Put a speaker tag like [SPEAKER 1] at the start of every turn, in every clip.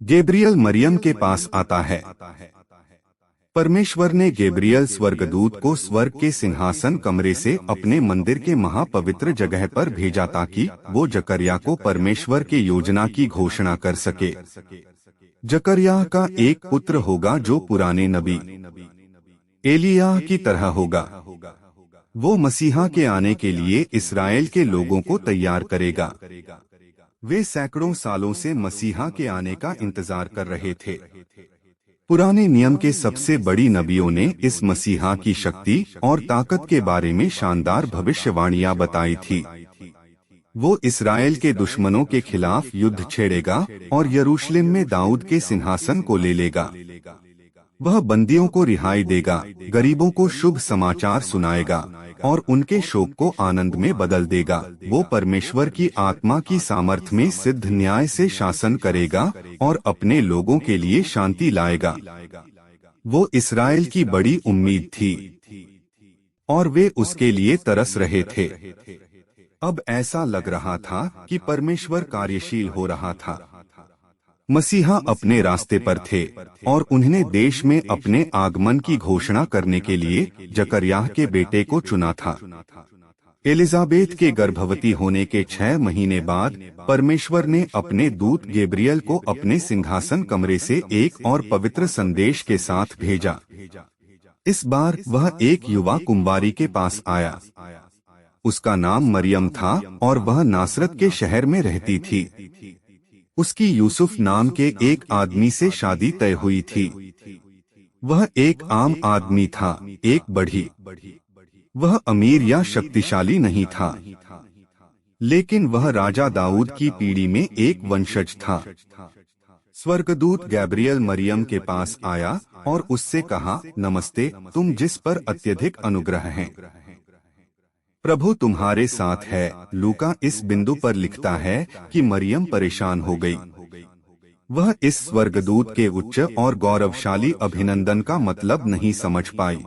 [SPEAKER 1] Gabriel Maryam के पास आता है। परमेश्वर ने गैब्रियल स्वर्गदूत को स्वर्ग के सिंहासन कमरे से अपने मंदिर के महापवित्र जगह पर भेजा ताकि वो जकरिया को परमेश्वर के योजना की घोषणा कर सके। जकरिया का एक पुत्र होगा जो पुराने नबी एलिय्याह की तरह होगा। वो मसीहा के आने के लिए इस्राएल के लोगों को तैयार करेगा। वे सैकड़ों सालों से मसीहा के आने का इंतजार कर रहे थे। पुराने नियम के सबसे बड़ी नबियों ने इस मसीहा की शक्ति और ताकत के बारे में शानदार भविष्यवाणियां बताई थी। वो इस्राएल के दुश्मनों के खिलाफ युद्ध छेड़ेगा और यरूशलेम में दाऊद के सिंहासन को ले लेगा। वह बंदियों को रिहाई देगा, गरीबों को शुभ समाचार सुनाएगा और उनके शोक को आनंद में बदल देगा। वो परमेश्वर की आत्मा की सामर्थ में सिद्ध न्याय से शासन करेगा और अपने लोगों के लिए शांति लाएगा। वो इस्राएल की बड़ी उम्मीद थी और वे उसके लिए तरस रहे थे। अब ऐसा लग रहा था कि परमेश्वर कार्यशील हो रहा था। मसीहा अपने रास्ते पर थे और उन्होंने देश में अपने आगमन की घोषणा करने के लिए जकरिया के बेटे को चुना था। एलिजाबेथ के गर्भवती होने के 6 महीने बाद परमेश्वर ने अपने दूत गैब्रियल को अपने सिंहासन कमरे से एक और पवित्र संदेश के साथ भेजा। इस बार वह एक युवा कुंवारी के पास आया। उसका नाम मरियम था और वह नासरत के शहर में रहती थी। उसकी यूसुफ नाम के एक आदमी से शादी तय हुई थी। वह एक आम आदमी था, एक बढ़ी। वह अमीर या शक्तिशाली नहीं था, लेकिन वह राजा दाऊद की पीढ़ी में एक वंशज था। स्वर्गदूत गैब्रियल मरियम के पास आया और उससे कहा, नमस्ते, तुम जिस पर अत्यधिक अनुग्रह है, प्रभु तुम्हारे साथ है। लूका इस बिंदु पर लिखता है कि मरियम परेशान हो गई। वह इस स्वर्गदूत के उच्च और गौरवशाली अभिनंदन का मतलब नहीं समझ पाई।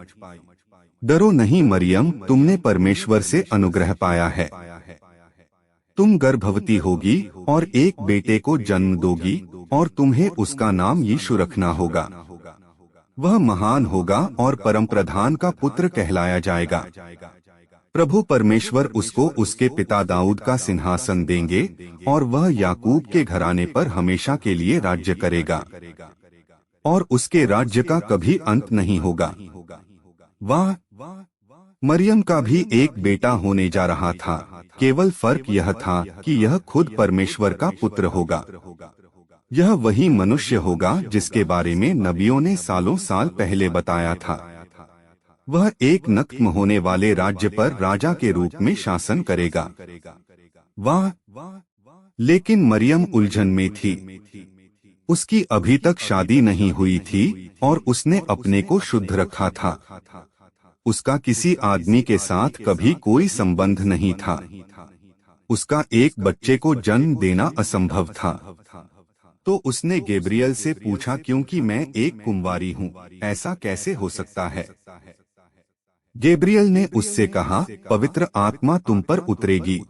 [SPEAKER 1] डरो नहीं मरियम, तुमने परमेश्वर से अनुग्रह पाया है। तुम गर्भवती होगी और एक बेटे को जन्म दोगी और तुम्हें उसका नाम यीशु रखना होगा। वह महान होगा और परमप्रधान का पुत्र कहलाया जाएगा। प्रभु परमेश्वर उसको उसके पिता दाऊद का सिंहासन देंगे और वह याकूब के घराने पर हमेशा के लिए राज्य करेगा और उसके राज्य का कभी अंत नहीं होगा। वाह! मरियम का भी एक बेटा होने जा रहा था। केवल फर्क यह था कि यह खुद परमेश्वर का पुत्र होगा। यह वही मनुष्य होगा जिसके बारे में नबियों ने सालों साल पहले बताया था। वह एक नक्म होने वाले राज्य पर राजा के रूप में शासन करेगा। वाह! लेकिन मरियम उलझन में थी। उसकी अभी तक शादी नहीं हुई थी और उसने अपने को शुद्ध रखा था। उसका किसी आदमी के साथ कभी कोई संबंध नहीं था। उसका एक बच्चे को जन्म देना असंभव था। तो उसने गैब्रियल से पूछा, क्योंकि मैं एक कुंवारी हूँ, ऐसा कैसे हो सकता है? गैब्रियल ने उससे कहा, पवित्र आत्मा तुम पर उतरेगी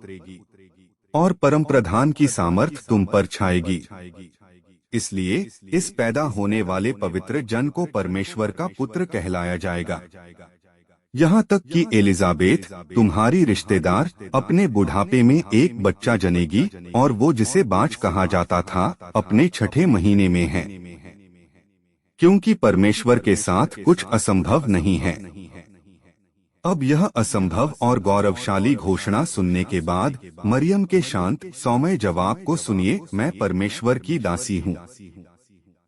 [SPEAKER 1] और परमप्रधान की सामर्थ तुम पर छाएगी। इसलिए इस पैदा होने वाले पवित्र जन को परमेश्वर का पुत्र कहलाया जाएगा। यहाँ तक कि एलिजाबेथ, तुम्हारी रिश्तेदार, अपने बुढ़ापे में एक बच्चा जनेगी और वो जिसे बाँझ कहा जाता था, अपने 6ठे महीने में है, क्योंकि परमेश्वर के साथ कुछ असंभव नहीं है। अब यह असंभव और गौरवशाली घोषणा सुनने के बाद मरियम के शांत सौम्य जवाब को सुनिए, मैं परमेश्वर की दासी हूँ,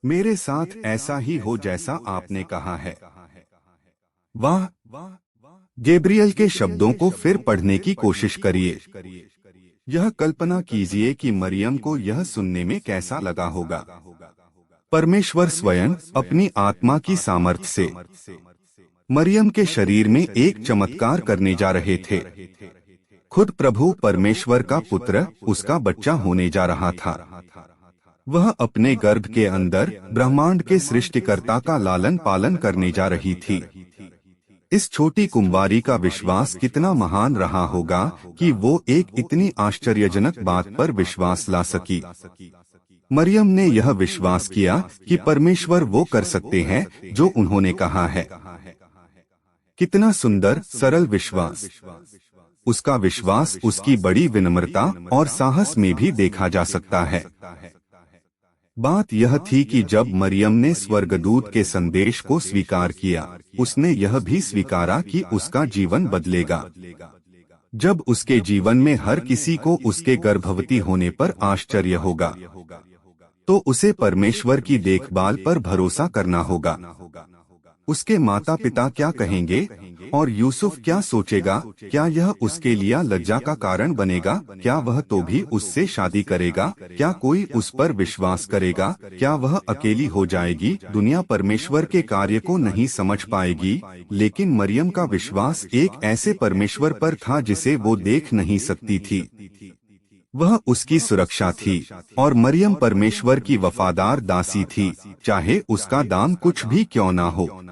[SPEAKER 1] मेरे साथ ऐसा ही हो जैसा आपने कहा है। वाह! गैब्रियल के शब्दों को फिर पढ़ने की कोशिश करिए। यह कल्पना कीजिए कि मरियम को यह सुनने में कैसा लगा होगा। परमेश्वर स्वयं अपनी आत्मा की सामर्थ्य से मरियम के शरीर में एक चमत्कार करने जा रहे थे। खुद प्रभु परमेश्वर का पुत्र उसका बच्चा होने जा रहा था। वह अपने गर्भ के अंदर ब्रह्मांड के सृष्टिकर्ता का लालन पालन करने जा रही थी। इस छोटी कुंवारी का विश्वास कितना महान रहा होगा कि वो एक इतनी आश्चर्यजनक बात पर विश्वास ला सकी। मरियम ने यह विश्वास किया कि परमेश्वर वो कर सकते हैं जो उन्होंने कहा है। कितना सुंदर सरल विश्वास! उसका विश्वास उसकी बड़ी विनम्रता और साहस में भी देखा जा सकता है। बात यह थी कि जब मरियम ने स्वर्गदूत के संदेश को स्वीकार किया, उसने यह भी स्वीकारा कि उसका जीवन बदलेगा। जब उसके जीवन में हर किसी को उसके गर्भवती होने पर आश्चर्य होगा, तो उसे परमेश्वर की देखभाल पर भरोसा करना होगा। उसके माता पिता क्या कहेंगे और यूसुफ क्या सोचेगा? क्या यह उसके लिए लज्जा का कारण बनेगा? क्या वह तो भी उससे शादी करेगा? क्या कोई उस पर विश्वास करेगा? क्या वह अकेली हो जाएगी? दुनिया परमेश्वर के कार्य को नहीं समझ पाएगी, लेकिन मरियम का विश्वास एक ऐसे परमेश्वर पर था जिसे वो देख नहीं सकती थी। वह उसकी सुरक्षा थी और मरियम परमेश्वर की वफादार दासी थी, चाहे उसका दाम कुछ भी क्यों ना हो।